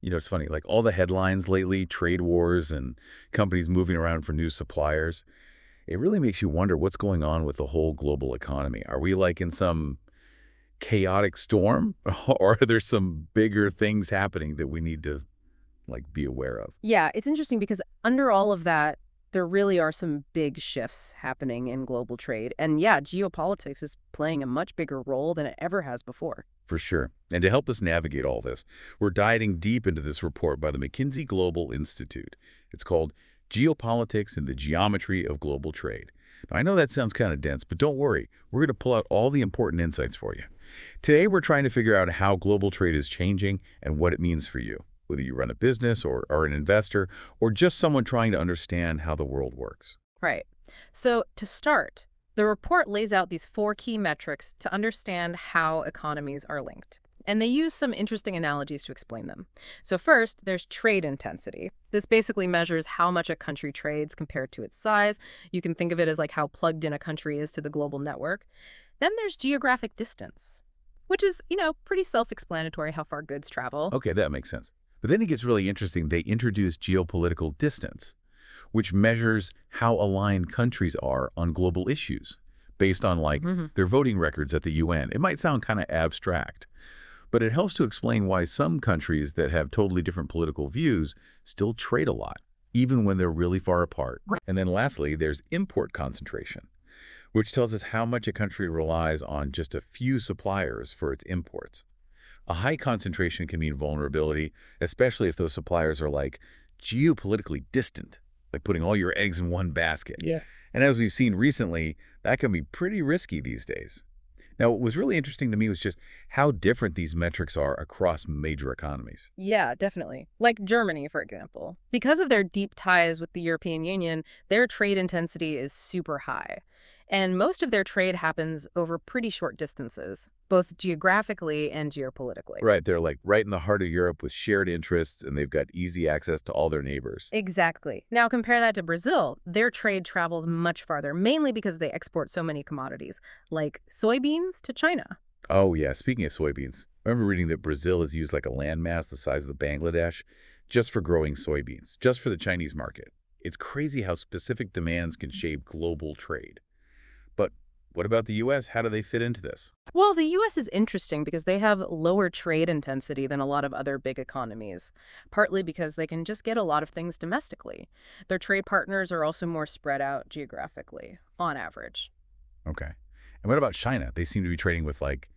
It's funny, like all the headlines lately, trade wars and companies moving around for new suppliers, it really makes you wonder what's going on with the whole global economy. Are we like in some chaotic storm or are there some bigger things happening that we need to like be aware of? Yeah, it's interesting because under all of that, there really are some big shifts happening in global trade. And yeah, geopolitics is playing a much bigger role than it ever has before. For sure. And to help us navigate all this, we're diving deep into this report by the McKinsey Global Institute. It's called Geopolitics and the Geometry of Global Trade. Now, I know that sounds kind of dense, but don't worry. We're going to pull out all the important insights for you. Today, we're trying to figure out how global trade is changing and what it means for you, whether you run a business or are an investor or just someone trying to understand how the world works. Right. So to start, the report lays out these four key metrics to understand how economies are linked. And they use some interesting analogies to explain them. So first, there's trade intensity. This basically measures how much a country trades compared to its size. You can think of it as like how plugged in a country is to the global network. Then there's geographic distance, which is, pretty self-explanatory how far goods travel. Okay, that makes sense. But then it gets really interesting. They introduce geopolitical distance, which measures how aligned countries are on global issues based on like their voting records at the UN. It might sound kind of abstract, but it helps to explain why some countries that have totally different political views still trade a lot, even when they're really far apart. And then lastly, there's import concentration, which tells us how much a country relies on just a few suppliers for its imports. A high concentration can mean vulnerability, especially if those suppliers are like geopolitically distant, like putting all your eggs in one basket. Yeah. And as we've seen recently, that can be pretty risky these days. Now, what was really interesting to me was just how different these metrics are across major economies. Yeah, definitely. Like Germany, for example. Because of their deep ties with the European Union, their trade intensity is super high. And most of their trade happens over pretty short distances, both geographically and geopolitically. Right, they're like right in the heart of Europe with shared interests, and they've got easy access to all their neighbors. Exactly. Now compare that to Brazil. Their trade travels much farther, mainly because they export so many commodities, like soybeans to China. Oh yeah, speaking of soybeans, I remember reading that Brazil has used like a landmass the size of Bangladesh just for growing soybeans, just for the Chinese market. It's crazy how specific demands can shape global trade. But what about the U.S.? How do they fit into this? Well, the U.S. is interesting because they have lower trade intensity than a lot of other big economies, partly because they can just get a lot of things domestically. Their trade partners are also more spread out geographically, on average. Okay. And what about China? They seem to be trading with like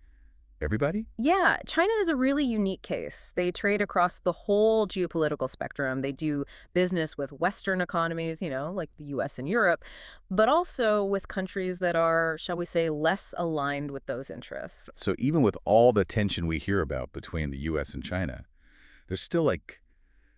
everybody? Yeah, China is a really unique case. They trade across the whole geopolitical spectrum. They do business with Western economies, like the US and Europe, but also with countries that are, shall we say, less aligned with those interests. So even with all the tension we hear about between the U.S. and China, they're still like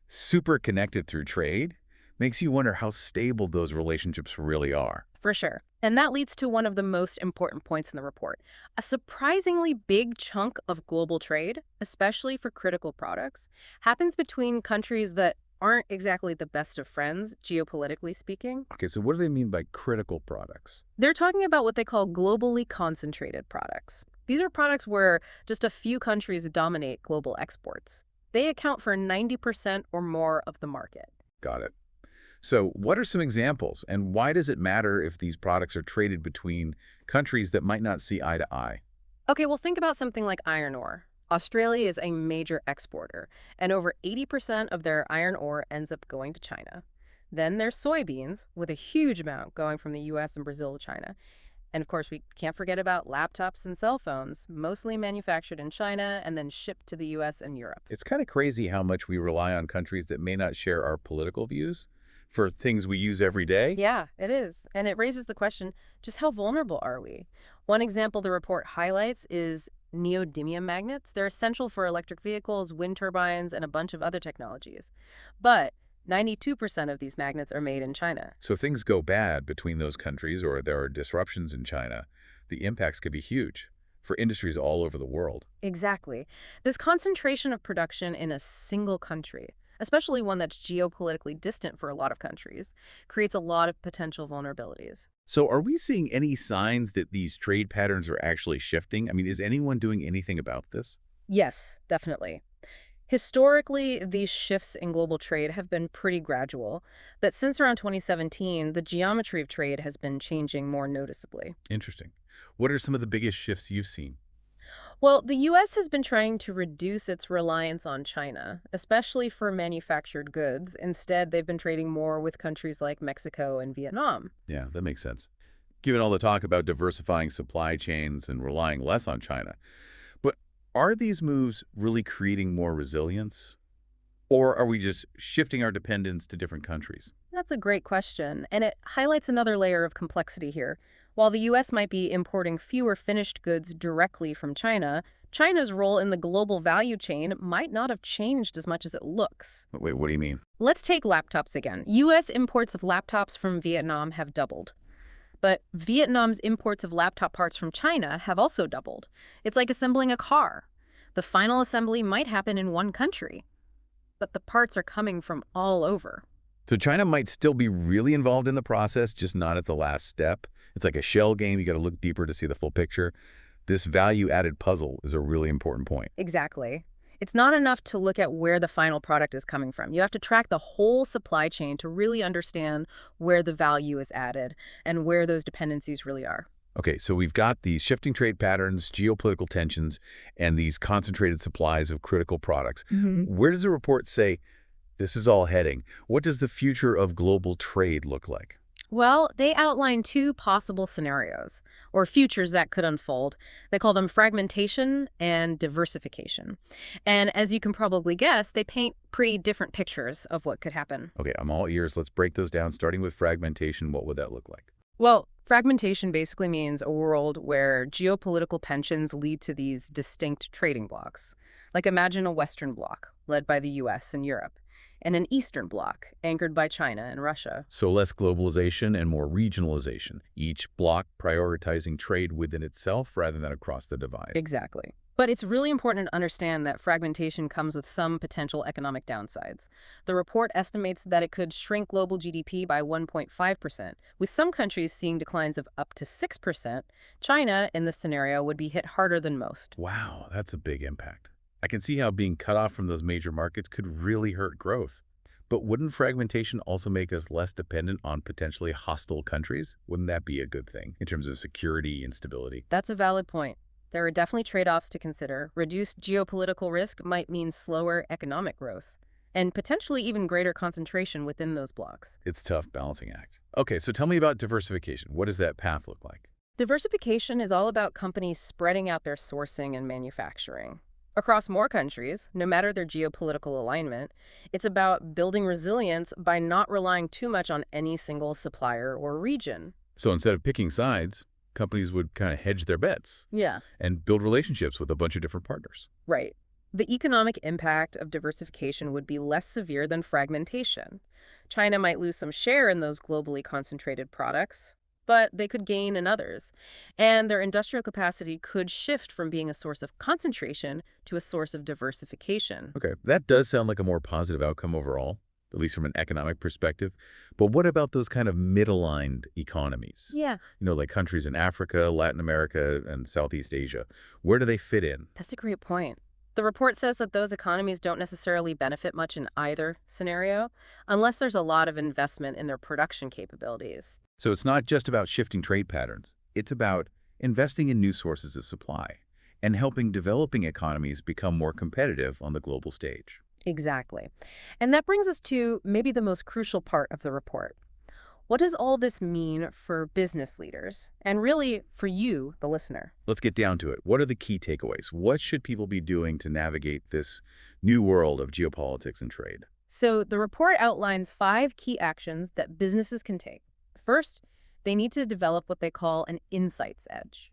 super connected through trade. Makes you wonder how stable those relationships really are. For sure. And that leads to one of the most important points in the report. A surprisingly big chunk of global trade, especially for critical products, happens between countries that aren't exactly the best of friends, geopolitically speaking. Okay, so what do they mean by critical products? They're talking about what they call globally concentrated products. These are products where just a few countries dominate global exports. They account for 90% or more of the market. Got it. So what are some examples, and why does it matter if these products are traded between countries that might not see eye to eye? Okay, well, think about something like iron ore. Australia is a major exporter, and over 80% of their iron ore ends up going to China. Then there's soybeans, with a huge amount going from the US and Brazil to China. And of course, we can't forget about laptops and cell phones, mostly manufactured in China and then shipped to the US and Europe. It's kind of crazy how much we rely on countries that may not share our political views for things we use every day. Yeah, it is. And it raises the question, just how vulnerable are we? One example the report highlights is neodymium magnets. They're essential for electric vehicles, wind turbines, and a bunch of other technologies. But 92% of these magnets are made in China. So if things go bad between those countries or there are disruptions in China, the impacts could be huge for industries all over the world. Exactly. This concentration of production in a single country, especially one that's geopolitically distant for a lot of countries, creates a lot of potential vulnerabilities. So are we seeing any signs that these trade patterns are actually shifting? I mean, is anyone doing anything about this? Yes, definitely. Historically, these shifts in global trade have been pretty gradual, but since around 2017, the geometry of trade has been changing more noticeably. Interesting. What are some of the biggest shifts you've seen? Well, the U.S. has been trying to reduce its reliance on China, especially for manufactured goods. Instead, they've been trading more with countries like Mexico and Vietnam. Yeah, that makes sense. Given all the talk about diversifying supply chains and relying less on China. But are these moves really creating more resilience? Or are we just shifting our dependence to different countries? That's a great question, and it highlights another layer of complexity here. While the U.S. might be importing fewer finished goods directly from China, China's role in the global value chain might not have changed as much as it looks. Wait, what do you mean? Let's take laptops again. U.S. imports of laptops from Vietnam have doubled. But Vietnam's imports of laptop parts from China have also doubled. It's like assembling a car. The final assembly might happen in one country, but the parts are coming from all over. So China might still be really involved in the process, just not at the last step. It's like a shell game. You got to look deeper to see the full picture. This value-added puzzle is a really important point. Exactly. It's not enough to look at where the final product is coming from. You have to track the whole supply chain to really understand where the value is added and where those dependencies really are. Okay, so we've got these shifting trade patterns, geopolitical tensions, and these concentrated supplies of critical products. Where does the report say this is all heading? What does the future of global trade look like? Well, they outline two possible scenarios, or futures that could unfold. They call them fragmentation and diversification. And as you can probably guess, they paint pretty different pictures of what could happen. Okay, I'm all ears. Let's break those down, starting with fragmentation. What would that look like? Well, fragmentation basically means a world where geopolitical tensions lead to these distinct trading blocs. Like imagine a Western bloc, led by the US and Europe, and an Eastern bloc, anchored by China and Russia. So less globalization and more regionalization, each bloc prioritizing trade within itself rather than across the divide. Exactly. But it's really important to understand that fragmentation comes with some potential economic downsides. The report estimates that it could shrink global GDP by 1.5%, with some countries seeing declines of up to 6%. China, in this scenario, would be hit harder than most. Wow, that's a big impact. I can see how being cut off from those major markets could really hurt growth. But wouldn't fragmentation also make us less dependent on potentially hostile countries? Wouldn't that be a good thing in terms of security and stability? That's a valid point. There are definitely trade-offs to consider. Reduced geopolitical risk might mean slower economic growth, and potentially even greater concentration within those blocs. It's a tough balancing act. Okay, so tell me about diversification. What does that path look like? Diversification is all about companies spreading out their sourcing and manufacturing across more countries, no matter their geopolitical alignment. It's about building resilience by not relying too much on any single supplier or region. So instead of picking sides, companies would kind of hedge their bets. Yeah. And build relationships with a bunch of different partners. Right. The economic impact of diversification would be less severe than fragmentation. China might lose some share in those globally concentrated products, but they could gain in others. And their industrial capacity could shift from being a source of concentration to a source of diversification. Okay, that does sound like a more positive outcome overall, at least from an economic perspective. But what about those kind of mid-aligned economies? Yeah, Like countries in Africa, Latin America, and Southeast Asia. Where do they fit in? that's a great point. The report says that those economies don't necessarily benefit much in either scenario, unless there's a lot of investment in their production capabilities. So it's not just about shifting trade patterns. It's about investing in new sources of supply and helping developing economies become more competitive on the global stage. Exactly. And that brings us to maybe the most crucial part of the report. What does all this mean for business leaders and really for you, the listener? Let's get down to it. What are the key takeaways? What should people be doing to navigate this new world of geopolitics and trade? So the report outlines 5 key actions that businesses can take. First, they need to develop what they call an insights edge.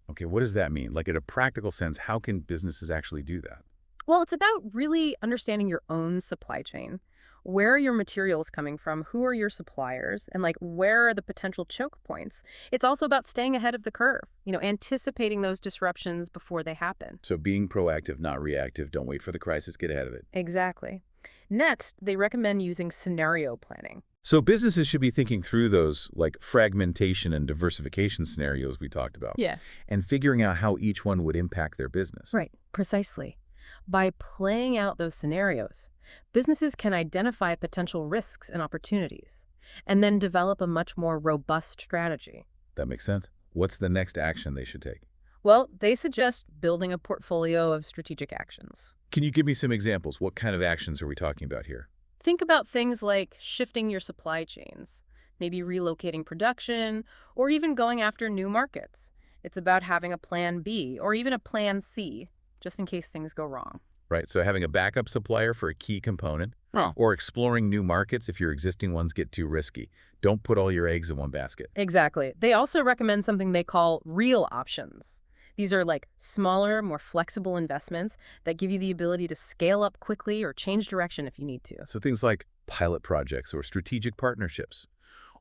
Okay, what does that mean? Like in a practical sense, how can businesses actually do that? Well, it's about really understanding your own supply chain. Where are your materials coming from? Who are your suppliers? And where are the potential choke points? It's also about staying ahead of the curve, anticipating those disruptions before they happen. So being proactive, not reactive. Don't wait for the crisis, get ahead of it. Exactly. Next, they recommend using scenario planning. So businesses should be thinking through those fragmentation and diversification scenarios we talked about. Yeah. And figuring out how each one would impact their business. Right, precisely. By playing out those scenarios, businesses can identify potential risks and opportunities, and then develop a much more robust strategy. That makes sense. What's the next action they should take? Well, they suggest building a portfolio of strategic actions. Can you give me some examples? What kind of actions are we talking about here? Think about things like shifting your supply chains, maybe relocating production, or even going after new markets. It's about having a plan B or even a plan C, just in case things go wrong. Right, so having a backup supplier for a key component, Oh. or exploring new markets if your existing ones get too risky. Don't put all your eggs in one basket. Exactly. They also recommend something they call real options. These are like smaller, more flexible investments that give you the ability to scale up quickly or change direction if you need to. So things like pilot projects or strategic partnerships,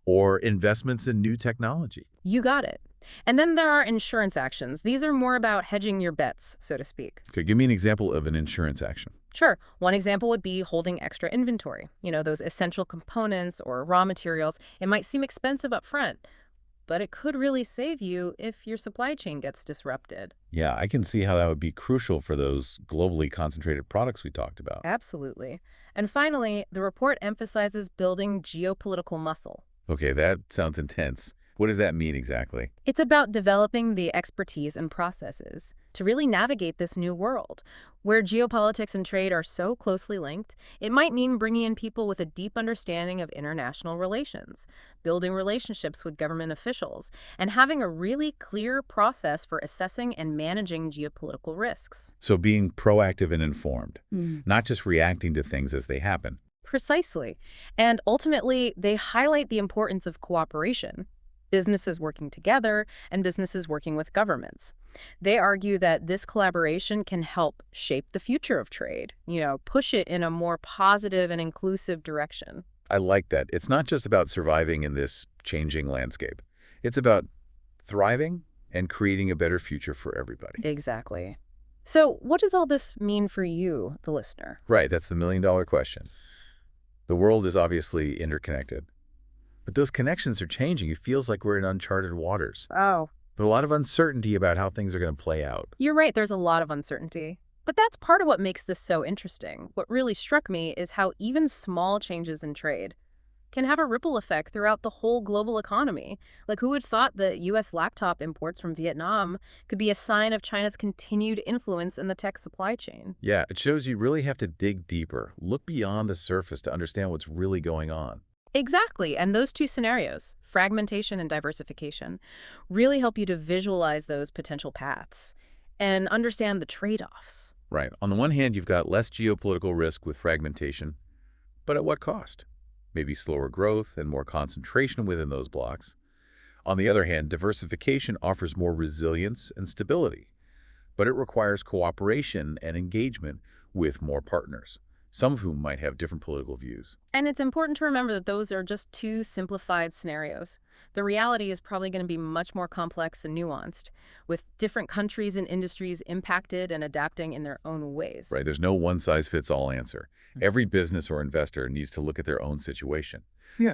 or investments in new technology. You got it. And then there are insurance actions. These are more about hedging your bets, so to speak. Okay, give me an example of an insurance action. Sure. One example would be holding extra inventory. Those essential components or raw materials. It might seem expensive up front, but it could really save you if your supply chain gets disrupted. Yeah, I can see how that would be crucial for those globally concentrated products we talked about. Absolutely. And finally, the report emphasizes building geopolitical muscle. Okay, that sounds intense. What does that mean exactly? It's about developing the expertise and processes to really navigate this new world. Where geopolitics and trade are so closely linked, it might mean bringing in people with a deep understanding of international relations, building relationships with government officials, and having a really clear process for assessing and managing geopolitical risks. So being proactive and informed, not just reacting to things as they happen. Precisely. And ultimately, they highlight the importance of cooperation. Businesses working together and businesses working with governments. They argue that this collaboration can help shape the future of trade, push it in a more positive and inclusive direction. I like that. It's not just about surviving in this changing landscape. It's about thriving and creating a better future for everybody. Exactly. So what does all this mean for you, the listener? Right, that's the million-dollar question. The world is obviously interconnected. But those connections are changing. It feels like we're in uncharted waters. Oh, But a lot of uncertainty about how things are going to play out. you're right. There's a lot of uncertainty. But that's part of what makes this so interesting. What really struck me is how even small changes in trade can have a ripple effect throughout the whole global economy. Like, who would thought that U.S. laptop imports from Vietnam could be a sign of China's continued influence in the tech supply chain? Yeah, it shows you really have to dig deeper, look beyond the surface to understand what's really going on. Exactly. And those two scenarios, fragmentation and diversification, really help you to visualize those potential paths and understand the trade-offs. Right. On the one hand, you've got less geopolitical risk with fragmentation, but at what cost? Maybe slower growth and more concentration within those blocks. On the other hand, diversification offers more resilience and stability, but it requires cooperation and engagement with more partners, some of whom might have different political views. And it's important to remember that those are just two simplified scenarios. The reality is probably going to be much more complex and nuanced, with different countries and industries impacted and adapting in their own ways. Right, there's no one-size-fits-all answer. Every business or investor needs to look at their own situation,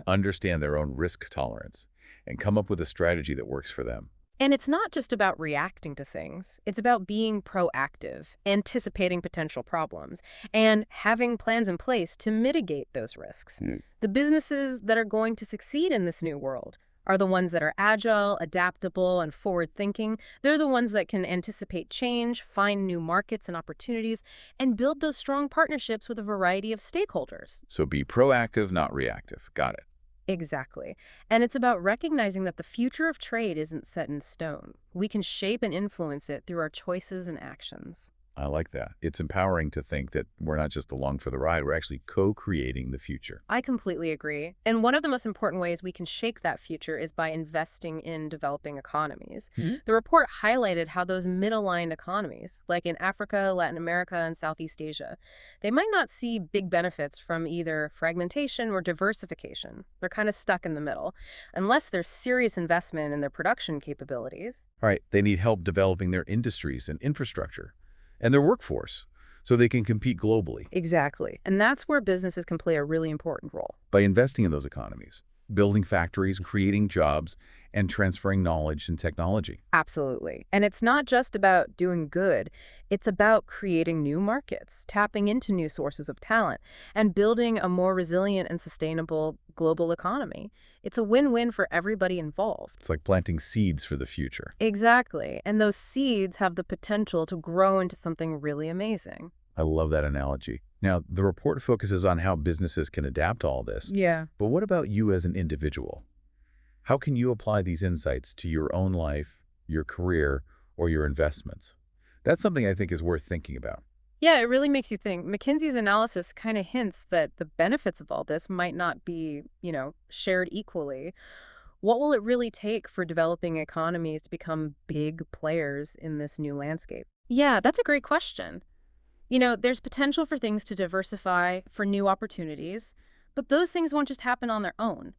understand their own risk tolerance, and come up with a strategy that works for them. And it's not just about reacting to things. It's about being proactive, anticipating potential problems, and having plans in place to mitigate those risks. The businesses that are going to succeed in this new world are the ones that are agile, adaptable, and forward-thinking. They're the ones that can anticipate change, find new markets and opportunities, and build those strong partnerships with a variety of stakeholders. So be proactive, not reactive. Got it. Exactly. And it's about recognizing that the future of trade isn't set in stone. We can shape and influence it through our choices and actions. I like that. It's empowering to think that we're not just along for the ride, we're actually co-creating the future. I completely agree. And one of the most important ways we can shape that future is by investing in developing economies. The report highlighted how those mid-aligned economies, like in Africa, Latin America, and Southeast Asia, they might not see big benefits from either fragmentation or diversification. They're kind of stuck in the middle, unless there's serious investment in their production capabilities. All right, they need help developing their industries and infrastructure and their workforce so they can compete globally. Exactly. And that's where businesses can play a really important role. By investing in those economies, building factories, creating jobs, and transferring knowledge and technology. Absolutely. And it's not just about doing good. It's about creating new markets, tapping into new sources of talent, and building a more resilient and sustainable global economy. It's a win-win for everybody involved. It's like planting seeds for the future. Exactly. And those seeds have the potential to grow into something really amazing. I love that analogy. Now, the report focuses on how businesses can adapt to all this. Yeah. But what about you as an individual? How can you apply these insights to your own life, your career, or your investments? That's something I think is worth thinking about. Yeah, it really makes you think. McKinsey's analysis kind of hints that the benefits of all this might not be, shared equally. What will it really take for developing economies to become big players in this new landscape? Yeah, that's a great question. There's potential for things to diversify, for new opportunities, but those things won't just happen on their own.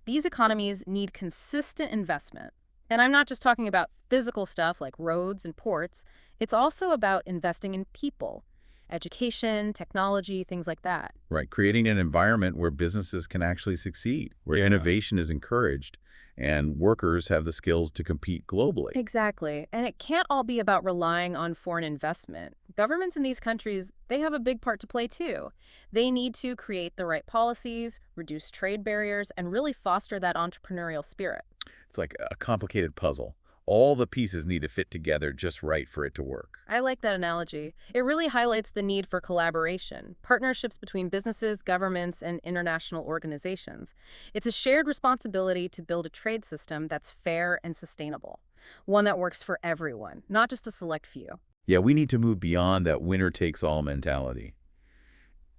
These economies need consistent investment. And I'm not just talking about physical stuff like roads and ports. It's also about investing in people, education, technology, things like that. Right, creating an environment where businesses can actually succeed, where innovation is encouraged, and workers have the skills to compete globally. Exactly. And it can't all be about relying on foreign investment. Governments in these countries, they have a big part to play too. They need to create the right policies, reduce trade barriers, and really foster that entrepreneurial spirit. It's like a complicated puzzle. All the pieces need to fit together just right for it to work. I like that analogy. It really highlights the need for collaboration, partnerships between businesses, governments, and international organizations. It's a shared responsibility to build a trade system that's fair and sustainable, one that works for everyone, not just a select few. Yeah, we need to move beyond that winner-takes-all mentality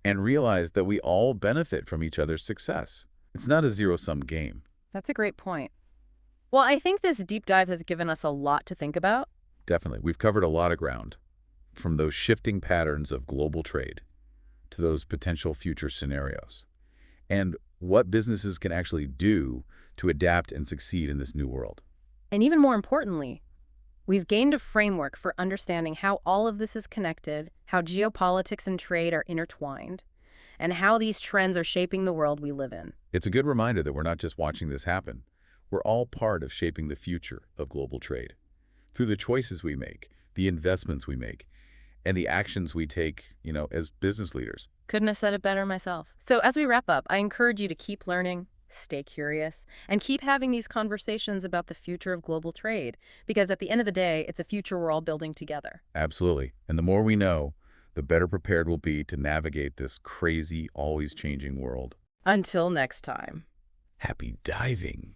and realize that we all benefit from each other's success. It's not a zero-sum game. That's a great point. Well, I think this deep dive has given us a lot to think about. Definitely. We've covered a lot of ground, from those shifting patterns of global trade to those potential future scenarios, and what businesses can actually do to adapt and succeed in this new world. And even more importantly, we've gained a framework for understanding how all of this is connected, how geopolitics and trade are intertwined, and how these trends are shaping the world we live in. It's a good reminder that we're not just watching this happen. We're all part of shaping the future of global trade through the choices we make, the investments we make, and the actions we take, as business leaders. Couldn't have said it better myself. So as we wrap up, I encourage you to keep learning, stay curious, and keep having these conversations about the future of global trade, because at the end of the day, it's a future we're all building together. Absolutely. And the more we know, the better prepared we'll be to navigate this crazy, always changing world. Until next time. Happy diving.